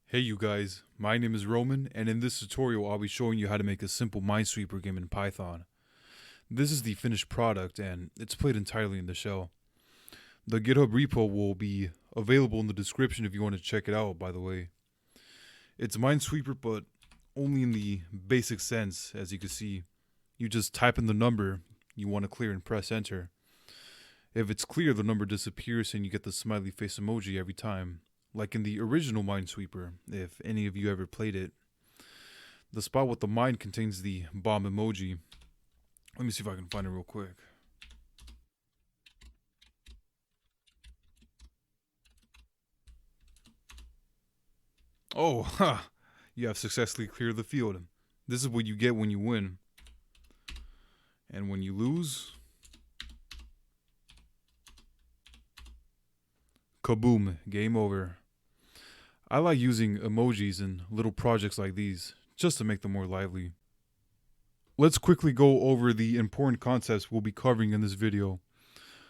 Hey you guys, my name is Roman, and in this tutorial I'll be showing you how to make a simple Minesweeper game in Python. This is the finished product and it's played entirely in the shell. The GitHub repo will be available in the description if you want to check it out, by the way. It's Minesweeper, but only in the basic sense. As you can see, you just type in the number you want to clear and press enter. If it's clear, the number disappears and you get the smiley face emoji every time, like in the original Minesweeper, if any of you ever played it. The spot with the mine contains the bomb emoji. Let me see if I can find it real quick. Oh, ha! You have successfully cleared the field. This is what you get when you win. And when you lose, kaboom, game over. I like using emojis in little projects like these, just to make them more lively. Let's quickly go over the important concepts we'll be covering in this video.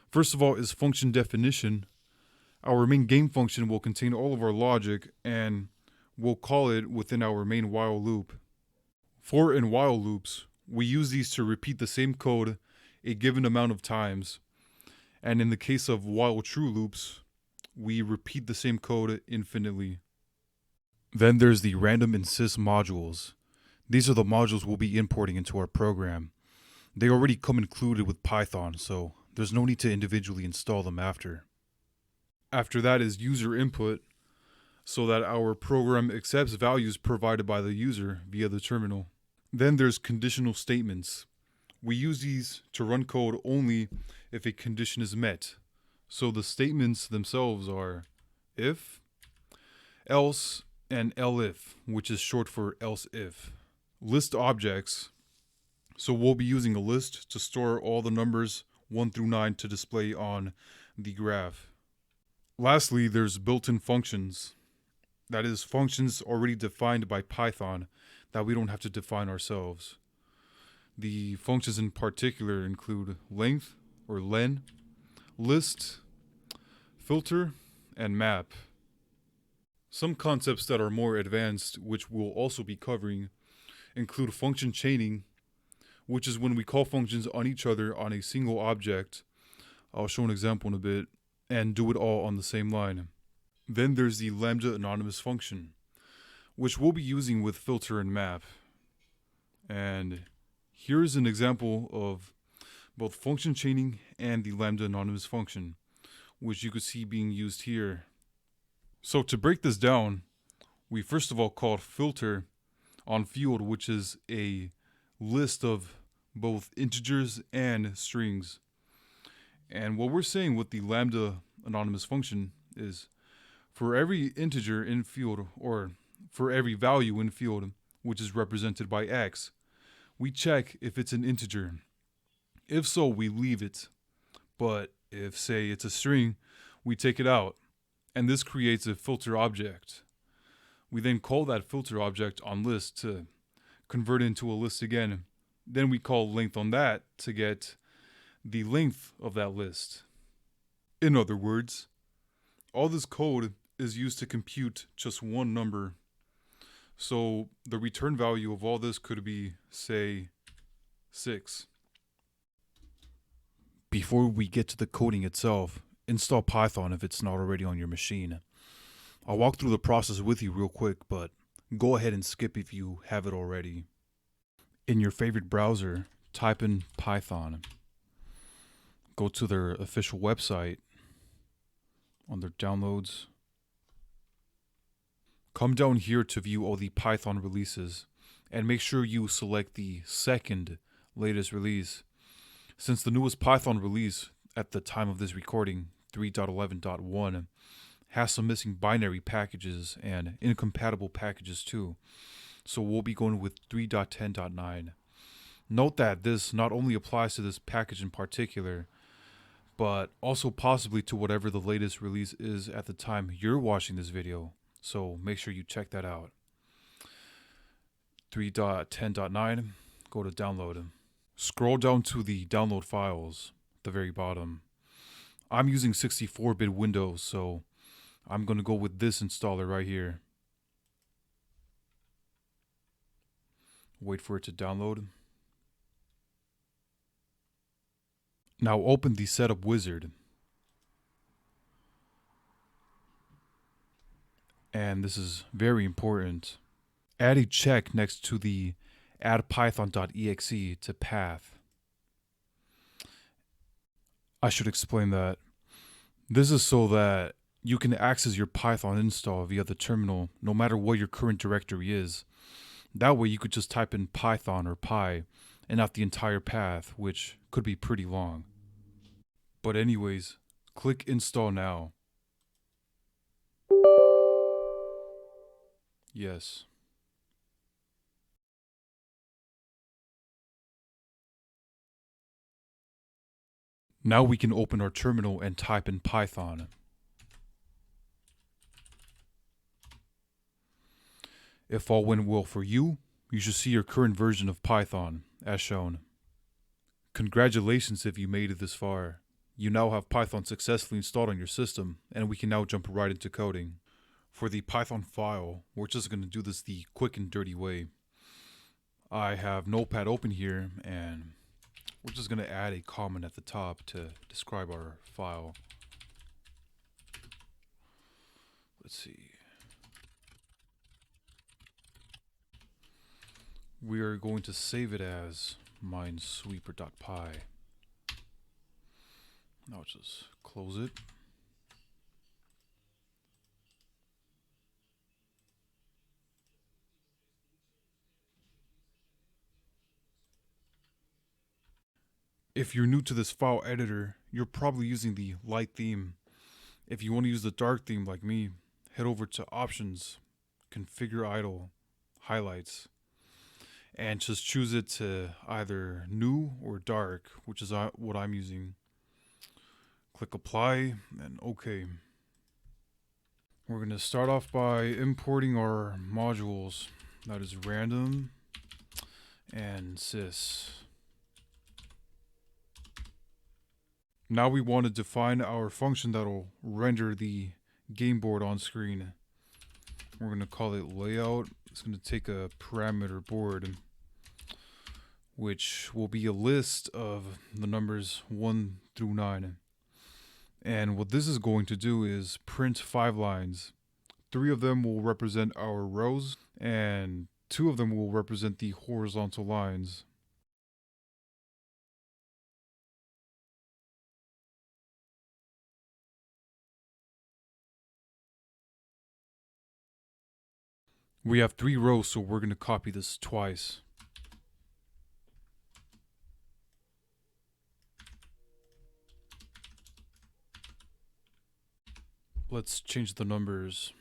First of all is function definition. Our main game function will contain all of our logic, and we'll call it within our main while loop. For and while loops, we use these to repeat the same code a given amount of times, and in the case of while true loops, we repeat the same code infinitely. Then there's the random and sys modules. These are the modules we'll be importing into our program. They already come included with Python, so there's no need to individually install them after. After that is user input, so that our program accepts values provided by the user via the terminal. Then there's conditional statements. We use these to run code only if a condition is met. So the statements themselves are if, else, and elif, which is short for else if. List objects. So we'll be using a list to store all the numbers 1 through 9 to display on the graph. Lastly, there's built-in functions. That is, functions already defined by Python that we don't have to define ourselves. The functions in particular include length, or len, list, filter, and map. Some concepts that are more advanced, which we'll also be covering, include function chaining, which is when we call functions on each other on a single object. I'll show an example in a bit, and do it all on the same line. Then there's the lambda anonymous function, which we'll be using with filter and map. And here's an example of both function chaining and the lambda anonymous function, which you could see being used here. So to break this down, we first of all called filter on field, which is a list of both integers and strings. And what we're saying with the lambda anonymous function is for every integer in field, or for every value in field, which is represented by x, we check if it's an integer. If so, we leave it. But if, say, it's a string, we take it out. And this creates a filter object. We then call that filter object on list to convert it into a list again. Then we call length on that to get the length of that list. In other words, all this code is used to compute just one number. So the return value of all this could be, say, 6. Before we get to the coding itself, install Python if it's not already on your machine. I'll walk through the process with you real quick, but go ahead and skip if you have it already. In your favorite browser, type in Python. Go to their official website, on their downloads. Come down here to view all the Python releases, and make sure you select the second latest release. Since the newest Python release at the time of this recording, 3.11.1, has some missing binary packages and incompatible packages too, so we'll be going with 3.10.9. Note that this not only applies to this package in particular, but also possibly to whatever the latest release is at the time you're watching this video, so make sure you check that out. 3.10.9, go to download. Scroll down to the download files at the very bottom. I'm using 64-bit Windows, so I'm going to go with this installer right here. Wait for it to download. Now open the setup wizard. And this is very important. Add a check next to the add python.exe to path. I should explain that. This is so that you can access your Python install via the terminal no matter what your current directory is. That way you could just type in Python or py and not the entire path, which could be pretty long. But anyways, click install now. Yes. Now we can open our terminal and type in Python. If all went well for you, you should see your current version of Python, as shown. Congratulations if you made it this far. You now have Python successfully installed on your system, and we can now jump right into coding. For the Python file, we're just going to do this the quick and dirty way. I have Notepad open here, and we're just going to add a comment at the top to describe our file. Let's see. We are going to save it as minesweeper.py. Now just close it. If you're new to this file editor, you're probably using the light theme. If you want to use the dark theme like me, head over to Options, Configure Idle, Highlights, and just choose it to either new or dark, which is what I'm using. Click Apply and OK. We're going to start off by importing our modules. That is random and sys. Now we want to define our function that'll render the game board on screen. We're going to call it layout. It's going to take a parameter board, which will be a list of the numbers 1 through 9. And what this is going to do is print 5 lines. 3 of them will represent our rows, and 2 of them will represent the horizontal lines. We have 3 rows, so we're going to copy this twice. Let's change the numbers.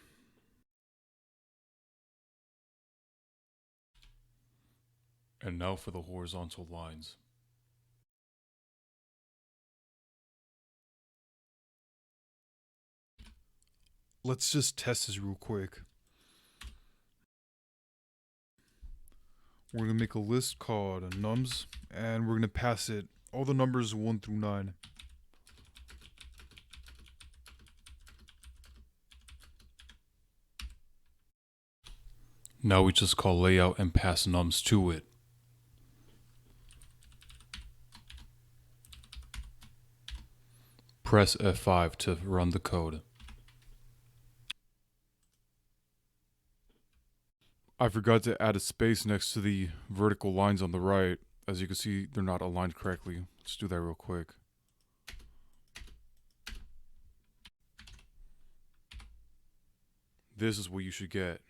And now for the horizontal lines. Let's just test this real quick. We're going to make a list called nums, and we're going to pass it all the numbers 1 through 9. Now we just call layout and pass nums to it. Press F5 to run the code. I forgot to add a space next to the vertical lines on the right. As you can see, they're not aligned correctly. Let's do that real quick. This is what you should get.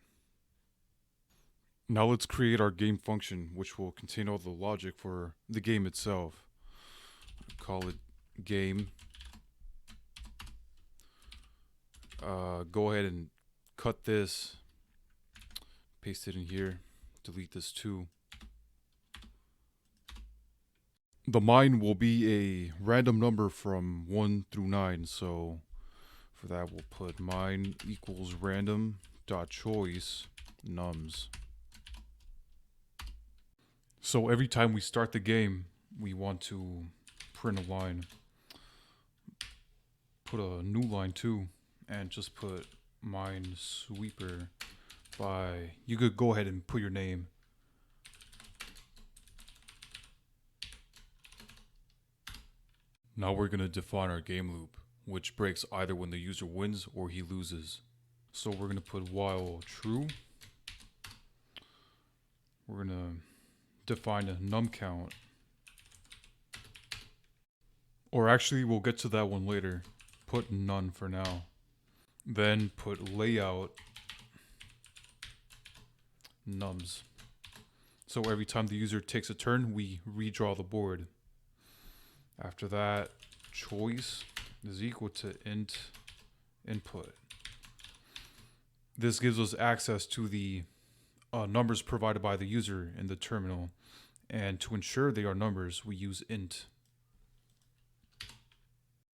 Now let's create our game function, which will contain all the logic for the game itself. Call it game. Go ahead and cut this, paste it in here, delete this too. The mine will be a random number from 1 through 9, so for that we'll put mine equals random.choice nums. So every time we start the game, we want to print a line. Put a new line too, and just put Minesweeper by, you could go ahead and put your name. Now we're going to define our game loop, which breaks either when the user wins or he loses. So we're going to put while true. We're going to define a num count. Or actually, we'll get to that one later. Put none for now. Then put layout nums. So every time the user takes a turn, we redraw the board. After that, choice is equal to int input. This gives us access to the numbers provided by the user in the terminal. And to ensure they are numbers, we use int.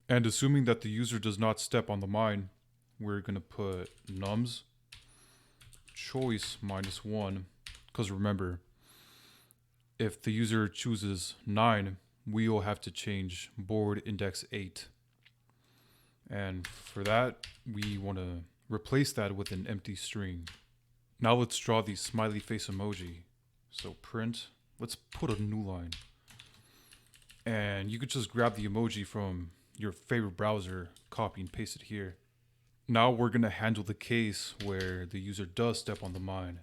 And assuming that the user does not step on the mine, we're going to put nums choice -1. Because remember, if the user chooses 9, we will have to change board index 8. And for that, we want to replace that with an empty string. Now let's draw the smiley face emoji. So print, let's put a new line. And you could just grab the emoji from your favorite browser, copy and paste it here. Now we're going to handle the case where the user does step on the mine.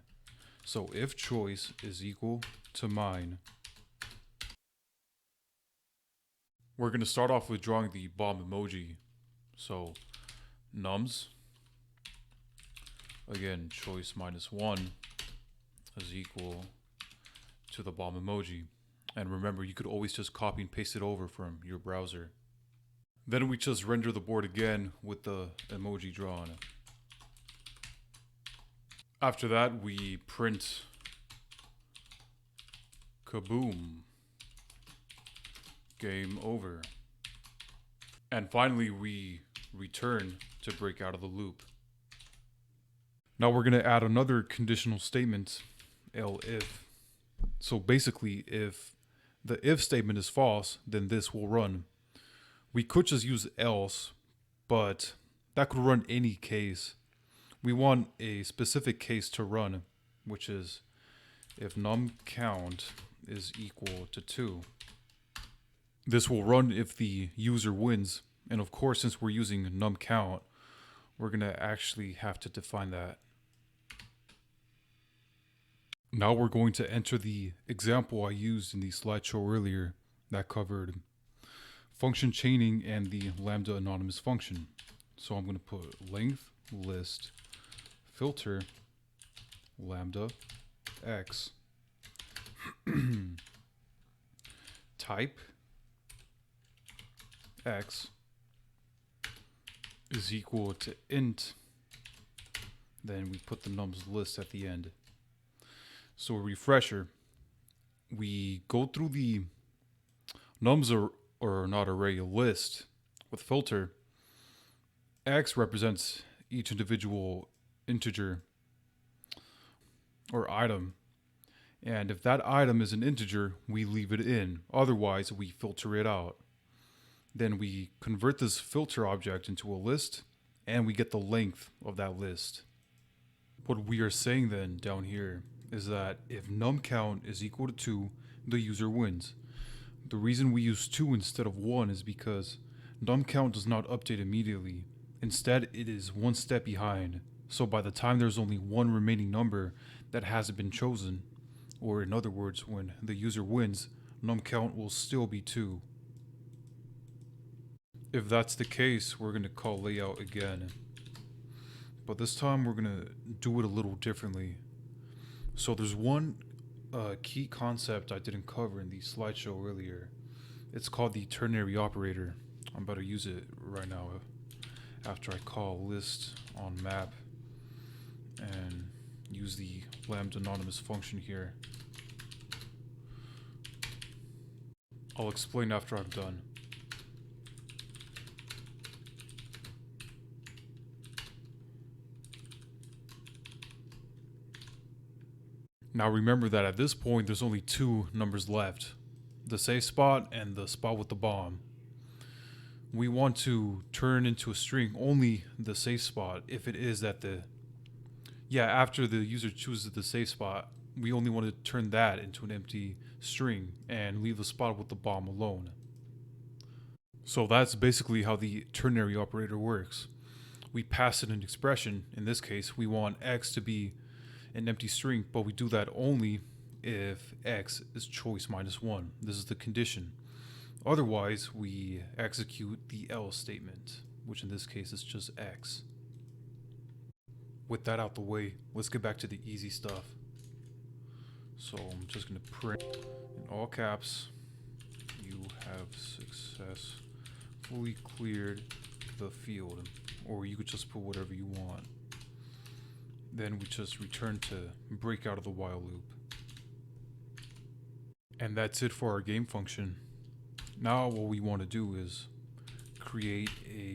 So if choice is equal to mine, we're going to start off with drawing the bomb emoji. So nums, again, choice -1 is equal to the bomb emoji. And remember, you could always just copy and paste it over from your browser. Then we just render the board again with the emoji drawn. After that, we print kaboom, game over. And finally, we return to break out of the loop. Now we're going to add another conditional statement, elif. So basically, if the if statement is false, then this will run. We could just use else, but that could run any case. We want a specific case to run, which is if num count is equal to 2. This will run if the user wins. And of course, since we're using num count, we're going to actually have to define that. Now we're going to enter the example I used in the slideshow earlier that covered function chaining and the lambda anonymous function. So I'm going to put length list filter lambda x type x is equal to int. Then we put the nums list at the end. So a refresher, we go through the nums or not array list with filter. X represents each individual integer or item. And if that item is an integer, we leave it in. Otherwise, we filter it out. Then we convert this filter object into a list, and we get the length of that list. What we are saying then down here is that if num count is equal to 2, the user wins. The reason we use 2 instead of 1 is because num count does not update immediately. Instead, it is one step behind. So by the time there's only one remaining number that hasn't been chosen, or in other words, when the user wins, num count will still be 2. If that's the case, we're going to call layout again. But this time we're going to do it a little differently. So there's one key concept I didn't cover in the slideshow earlier. It's called the ternary operator. I'm about to use it right now after I call list on map and use the lambda anonymous function here. I'll explain after I'm done. Now remember that at this point there's only 2 numbers left, the safe spot and the spot with the bomb. We want to turn into a string only the safe spot if it is that after the user chooses the safe spot, we only want to turn that into an empty string and leave the spot with the bomb alone. So that's basically how the ternary operator works. We pass it an expression. In this case, we want x to be an empty string, but we do that only if x is choice minus 1. This is the condition. Otherwise, we execute the else statement, which in this case is just x. With that out the way, let's get back to the easy stuff. So I'm just going to print in all caps, you have successfully cleared the field, or you could just put whatever you want. Then we just return to break out of the while loop. And that's it for our game function. Now what we want to do is create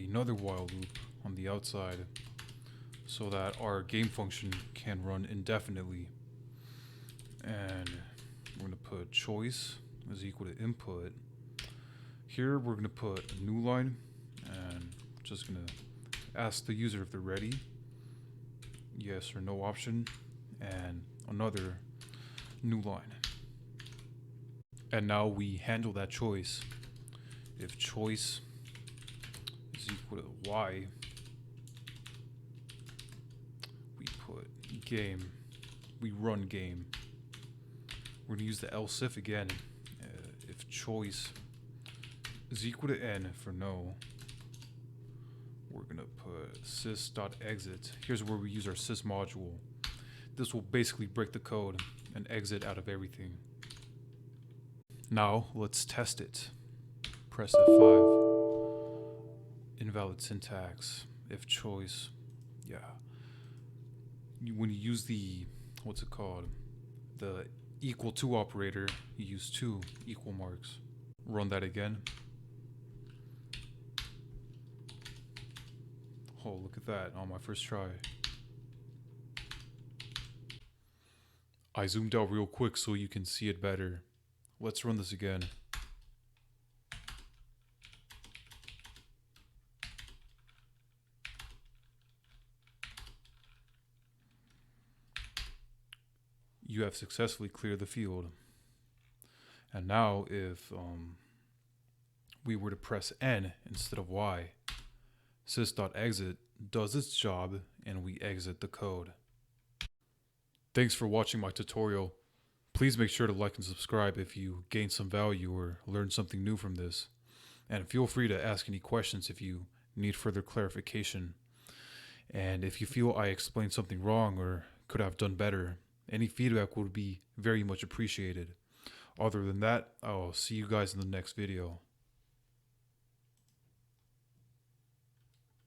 another while loop on the outside so that our game function can run indefinitely. And we're going to put choice is equal to input. Here we're going to put a new line and just going to ask the user if they're ready. Yes or no option, and another new line. And now we handle that choice. If choice is equal to y, we put game, we run game. We're gonna use the else if again. If choice is equal to n for no, we're gonna put sys.exit. Here's where we use our sys module. This will basically break the code and exit out of everything. Now let's test it. Press F5. Invalid syntax. If choice, yeah. When you use the, what's it called? The equal to operator, you use two equal marks. Run that again. Oh, look at that on my first try. I zoomed out real quick so you can see it better. Let's run this again. You have successfully cleared the field. And now if we were to press N instead of Y, sys.exit does its job and we exit the code. Thanks for watching my tutorial. Please make sure to like and subscribe if you gained some value or learned something new from this. And feel free to ask any questions if you need further clarification. And if you feel I explained something wrong or could have done better, any feedback would be very much appreciated. Other than that, I'll see you guys in the next video.